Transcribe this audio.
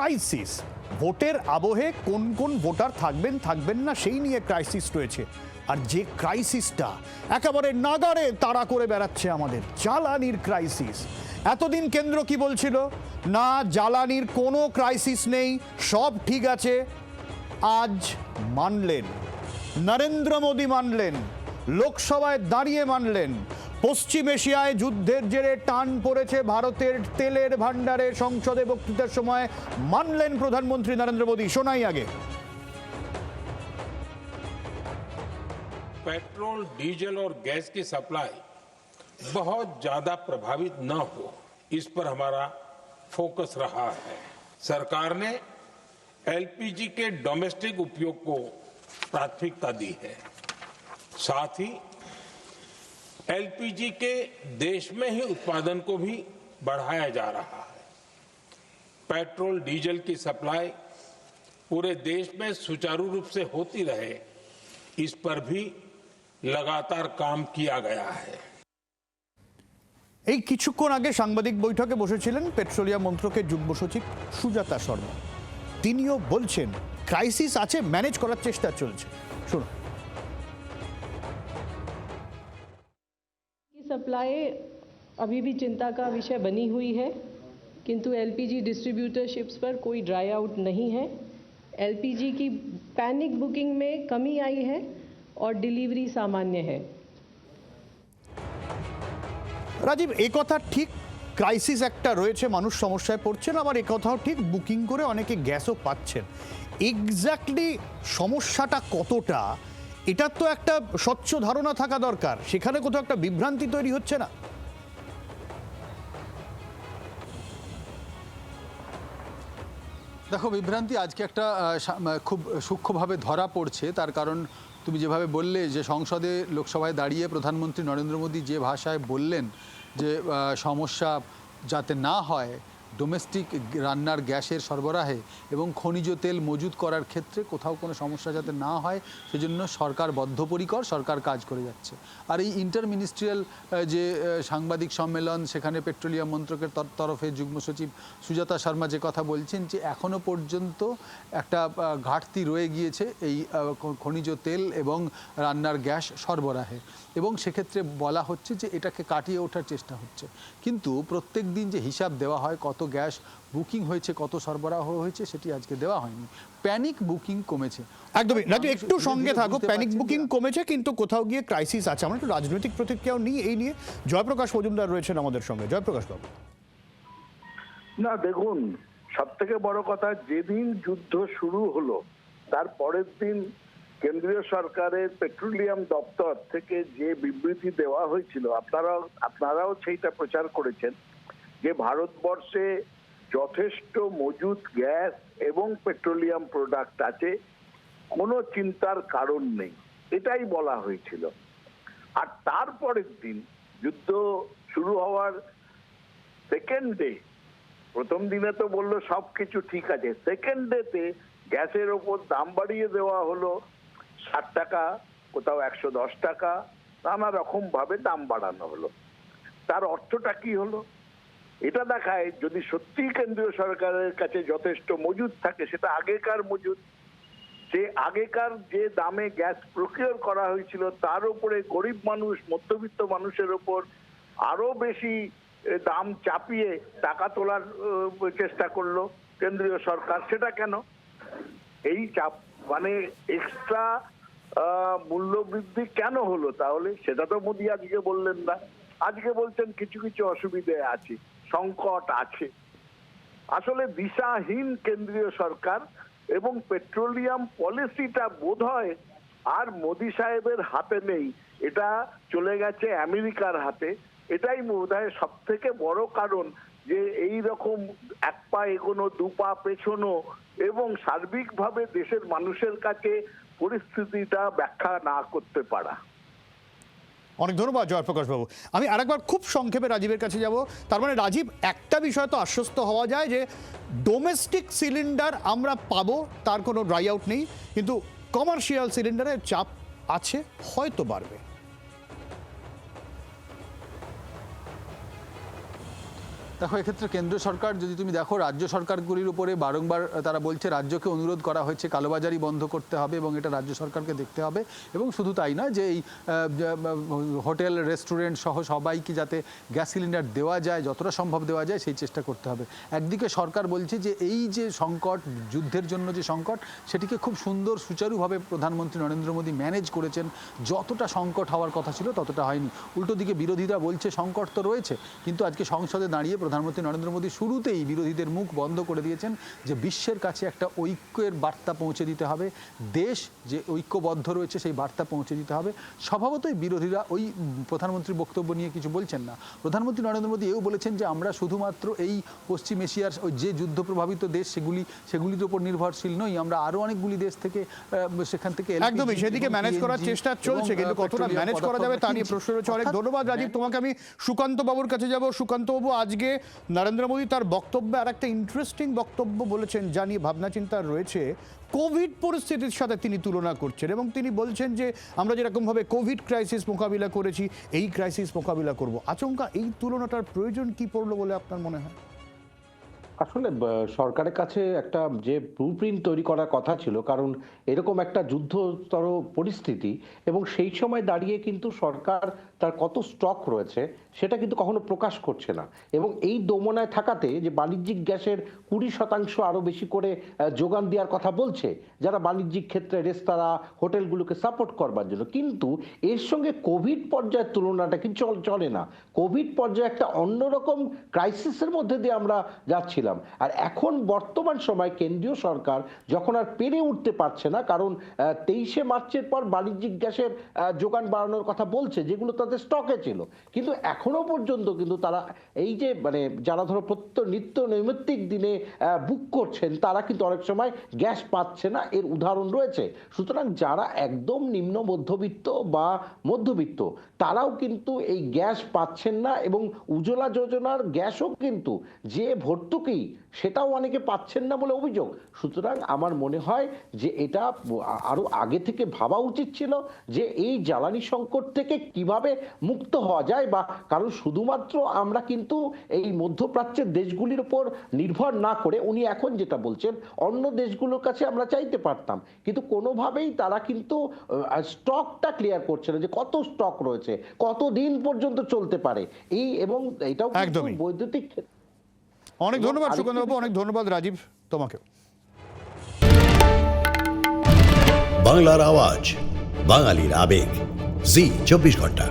Crisis, ভোটের আবহে কোন কোন ভোটার থাকবেন থাকবেন না সেই নিয়ে ক্রাইসিস রয়েছে। আর যে ক্রাইসিসটা একেবারে নাগাড়ে তাড়া করে বেড়াচ্ছে আমাদের, জ্বালানির ক্রাইসিস। এতদিন কেন্দ্র কি বলছিল? না, জ্বালানির কোনো ক্রাইসিস নেই, সব ঠিক আছে। আজ মানলেন, নরেন্দ্র মোদী মানলেন, লোকসভায় দাঁড়িয়ে মানলেন, পশ্চিম এশিয়ায় যুদ্ধের জেরে টান পড়েছে ভারতের তেলের ভান্ডারে, সংসদে বক্তৃতার সময় মানলেন প্রধানমন্ত্রী নরেন্দ্র মোদী। শোনাই আগে। पेट्रोल, डीजल और गैस की सप्लाई बहुत ज्यादा प्रभावित न हो, इस पर हमारा फोकस रहा है। सरकार ने एलपीजी के डोमेस्टिक उपयोग को प्राथमिकता दी है। साथ ही एलपीजी के देश में ही उत्पादन को भी बढ़ाया जा रहा है। पेट्रोल, डीजल की सप्लाई पूरे देश में सुचारू रूप से होती रहे, इस पर भी लगातार काम किया गया है। এই কিছুক্ষণ আগে সাংবাদিক বৈঠকে বসেছিলেন পেট্রোলিয়াম মন্ত্রকের যুগ্ম সচিব সুজাতা শর্মা। তিনিও বলছেন ক্রাইসিস আছে, ম্যানেজ করার চেষ্টা চলছে। শুনুন। सप्लाई अभी भी चिंता का विषय बनी हुई है, किंतु एलपीजी डिस्ट्रीब्यूटरशिप्स पर कोई ड्राई आउट नहीं है। एलपीजी की पैनिक बुकिंग में कमी आई है और डिलीवरी सामान्य है। রাজীব, এই কথা ঠিক, ক্রাইসিস একটা রয়েছে, মানুষ সমস্যায় পড়ছেন, আবার এই কথাও ঠিক বুকিং করে অনেকে গ্যাসও পাচ্ছেন। এক্স্যাক্টলি সমস্যাটা কতটা, এটার তো একটা স্বচ্ছ ধারণা থাকা দরকার। সেখানে কোথাও একটা বিভ্রান্তি তৈরি হচ্ছে না? দেখো, বিভ্রান্তি আজকে একটা খুব সূক্ষ্মভাবে ধরা পড়ছে। তার কারণ তুমি যেভাবে বললে যে সংসদে, লোকসভায় দাঁড়িয়ে প্রধানমন্ত্রী নরেন্দ্র মোদী যে ভাষায় বললেন যে সমস্যা যাতে না হয় ডোমেস্টিক রান্নার গ্যাসের সরবরাহে এবং খনিজ তেল মজুত করার ক্ষেত্রে কোথাও কোনো সমস্যা যাতে না হয়, সেজন্য সরকার বদ্ধপরিকর, সরকার কাজ করে যাচ্ছে। আর এই ইন্টার মিনিস্ট্রিয়াল যে সাংবাদিক সম্মেলন, সেখানে পেট্রোলিয়াম মন্ত্রকের তরফে যুগ্ম সচিব সুজাতা শর্মা যে কথা বলছেন যে এখনও পর্যন্ত একটা ঘাটতি রয়ে গিয়েছে এই খনিজ তেল এবং রান্নার গ্যাস সরবরাহে, এবং সেক্ষেত্রে বলা হচ্ছে যে এটাকে কাটিয়ে ওঠার চেষ্টা হচ্ছে। কিন্তু প্রত্যেক দিন যে হিসাব দেওয়া হয় কত গ্যাস বুকিং হয়েছে, কত সরবরাহ হয়েছে, সেটি আজকে দেওয়া হয়নি। প্যানিক বুকিং কমেছে একদমই। রাজু, একটু সঙ্গে থাকো। প্যানিক বুকিং কমেছে, কিন্তু কোথাও গিয়ে ক্রাইসিস আছে। আমরা একটু রাজনৈতিক প্রতিক্রিয়াও নিই এই নিয়ে। জয়প্রকাশ মজুমদার রয়েছেন আমাদের সঙ্গে। জয়প্রকাশ বাবু। না, দেখুন, সব থেকে বড় কথা, যেদিন যুদ্ধ শুরু হলো তার পরের দিন কেন্দ্রীয় সরকারের পেট্রোলিয়াম দপ্তর থেকে যে বিবৃতি দেওয়া হয়েছিল, আপনারাও সেইটা প্রচার করেছেন যে ভারতবর্ষে যথেষ্ট মজুদ গ্যাস এবং পেট্রোলিয়াম প্রোডাক্ট আছে, কোনো চিন্তার কারণ নেই, এটাই বলা হয়েছিল। আর তারপরের দিন যুদ্ধ শুরু হওয়ার সেকেন্ড ডে, প্রথম দিনে তো বললো সবকিছু ঠিক আছে, সেকেন্ড ডেতে গ্যাসের ওপর দাম বাড়িয়ে দেওয়া হলো, 60 টাকা, কোথাও 110 টাকা, নানা রকম ভাবে দাম বাড়ানো হলো। তার অর্থটা কি হলো? এটা দেখায় যদি সত্যি কেন্দ্রীয় সরকারের কাছে যথেষ্ট মজুদ থাকে, সেটা আগেকার মজুদ, সে আগেকার যে দামে গ্যাস প্রকিওর করা হয়েছিল তার উপরে গরিব মানুষ, মধ্যবিত্ত মানুষের উপর আরো বেশি দাম চাপিয়ে টাকা তোলার চেষ্টা করলো কেন্দ্রীয় সরকার। সেটা কেন? এই চাপ, মানে এক্সট্রা মূল্য বৃদ্ধি কেন হলো তাহলে? সেটা তো মোদী আজকে বললেন না। আজকে বলছেন কিছু কিছু অসুবিধে আছে, সংকট আছে। আসলে দিশাহীন কেন্দ্রীয় সরকার, এবং পেট্রোলিয়াম পলিসিটা বোধহয় আর মোদী সাহেবের হাতে নেই, এটা চলে গেছে আমেরিকার হাতে। এটাই বোধহয় সব থেকে বড় কারণ যে এই রকম এক পা এগোনো, দু পা পেছনো, এবং সার্বিকভাবে দেশের মানুষের কাছে পরিস্থিতিটা ব্যাখ্যা না করতে পারা। অনেক ধন্যবাদ জয়প্রকাশ বাবু। আমি আরেকবার খুব সংক্ষেপে রাজীবের কাছে যাব। তার মানে রাজীব, একটা বিষয় তো আশ্বস্ত হওয়া যায় যে ডোমেস্টিক সিলিন্ডার আমরা পাবো, তার কোনো ড্রাই আউট নেই, কিন্তু কমার্শিয়াল সিলিন্ডারের চাপ আছে, হয়তো বাড়বে। দেখো, এক্ষেত্রে কেন্দ্র সরকার, যদি তুমি দেখো রাজ্য সরকারগুলির উপরে বারংবার তারা বলছে, রাজ্যকে অনুরোধ করা হয়েছে কালোবাজারি বন্ধ করতে হবে এবং এটা রাজ্য সরকারকে দেখতে হবে। এবং শুধু তাই নয়, যে এই হোটেল রেস্টুরেন্ট সহ সবাইকে যাতে গ্যাস সিলিন্ডার দেওয়া যায়, যতটা সম্ভব দেওয়া যায় সেই চেষ্টা করতে হবে। একদিকে সরকার বলছে যে এই যে সংকট, যুদ্ধের জন্য যে সংকট, সেটিকে খুব সুন্দর সুচারুভাবে প্রধানমন্ত্রী নরেন্দ্র মোদী ম্যানেজ করেছেন। যতটা সংকট হওয়ার কথা ছিল ততটা হয়নি। উল্টো দিকে বিরোধীরা বলছে সংকট তো রয়েছে, কিন্তু আজকে সংসদে দাঁড়িয়ে প্রধানমন্ত্রী নরেন্দ্র মোদী শুরুতেই বিরোধীদের মুখ বন্ধ করে দিয়েছেন যে বিশ্বের কাছে একটা ঐক্যের বার্তা পৌঁছে দিতে হবে, দেশ যে ঐক্যবদ্ধ রয়েছে সেই বার্তা পৌঁছে দিতে হবে। স্বভাবতই বিরোধীরা ওই প্রধানমন্ত্রীর বক্তব্য নিয়ে কিছু বলছেন না। প্রধানমন্ত্রী নরেন্দ্র মোদী এও বলেছেন যে আমরা শুধুমাত্র এই পশ্চিম এশিয়ার ওই যে যুদ্ধ প্রভাবিত দেশ সেগুলির উপর নির্ভরশীল নই, আমরা আরও অনেকগুলি দেশ থেকে সেখান থেকে একদমই সেদিকে ম্যানেজ করার চেষ্টা চলছে, কিন্তু কতটা ম্যানেজ করা যাবে তা নিয়ে প্রশ্ন রয়েছে। অনেক ধন্যবাদ রাজীব। তোমাকে আমি সুকান্ত বাবুর কাছে যাব। সুকান্ত বাবু, আজকে নরেন্দ্র মোদী তার বক্তব্যে আর একটা ইন্টারেস্টিং বক্তব্য বলেছেন, যা নিয়ে ভাবনা চিন্তা রয়েছে। কোভিড পরিস্থিতির সাথে তিনি তুলনা করছেন এবং তিনি বলছেন যে আমরা যেরকমভাবে কোভিড ক্রাইসিস মোকাবিলা করেছি, এই ক্রাইসিস মোকাবিলা করব। আচমকা এই তুলনাটার প্রয়োজন কি পড়লো বলে আপনার মনে হয়? আসলে সরকারের কাছে একটা যে ব্লুপ্রিন্ট তৈরি করার কথা ছিল, কারণ এরকম একটা যুদ্ধতর পরিস্থিতি এবং সেই সময় দাঁড়িয়ে কিন্তু সরকার তার কত স্টক রয়েছে সেটা কিন্তু কখনো প্রকাশ করছে না। এবং এই দোমনায় থাকাতে যে বাণিজ্যিক গ্যাসের 20% আরো বেশি করে যোগান দেওয়ার কথা বলছে, যারা বাণিজ্যিক ক্ষেত্রে রেস্তোরাঁ হোটেলগুলোকে সাপোর্ট করবার জন্য, কিন্তু এর সঙ্গে কোভিড পর্যায়ের তুলনাটা কিন্তু চলে না। কোভিড পর্যায়ে একটা অন্যরকম ক্রাইসিসের মধ্যে দিয়ে আমরা যাচ্ছিলাম। আর এখন বর্তমান সময় কেন্দ্রীয় সরকার যখন আর পেরে উঠতে পারছে না, কারণ 23শে মার্চের পর বাণিজ্যিক গ্যাসের যোগান বাড়ানোর কথা বলছে, যেগুলো তাদের স্টকে ছিল, কিন্তু এখনো পর্যন্ত কিন্তু তারা এই যে যারা ধরো নিত্য নৈমিত্তিক দিনে বুক করছেন, তারা কিন্তু অনেক সময় গ্যাস পাচ্ছে না, এর উদাহরণ রয়েছে। সুতরাং যারা একদম নিম্ন মধ্যবিত্ত বা মধ্যবিত্ত, তারাও কিন্তু এই গ্যাস পাচ্ছেন না এবং উজ্জ্বলা যোজনার গ্যাসও কিন্তু যে ভর্তুকি সেটাও অনেকে পাচ্ছেন না বলে অভিযোগ। সুতরাং আমার মনে হয় যে এটা আরো আগে থেকে ভাবা উচিত ছিল যে এই জ্বালানি সংকট থেকে কিভাবে মুক্ত হওয়া যায়, বা কারণ শুধুমাত্র আমরা কিন্তু এই মধ্যপ্রাচ্যের দেশগুলির উপর নির্ভর না করে, উনি এখন যেটা বলছেন অন্য দেশগুলোর কাছে আমরা চাইতে পারতাম, কিন্তু কোনোভাবেই তারা কিন্তু স্টকটা ক্লিয়ার করছে না যে কত স্টক রয়েছে, কতদিন পর্যন্ত চলতে পারে এই, এবং এটাও বৈদ্যুতিক। অনেক ধন্যবাদ সুকান্ত বাবু, অনেক ধন্যবাদ রাজীব তোমাকে। বাংলার আওয়াজ, বাঙালির আবেগ, জি 24 ঘন্টা।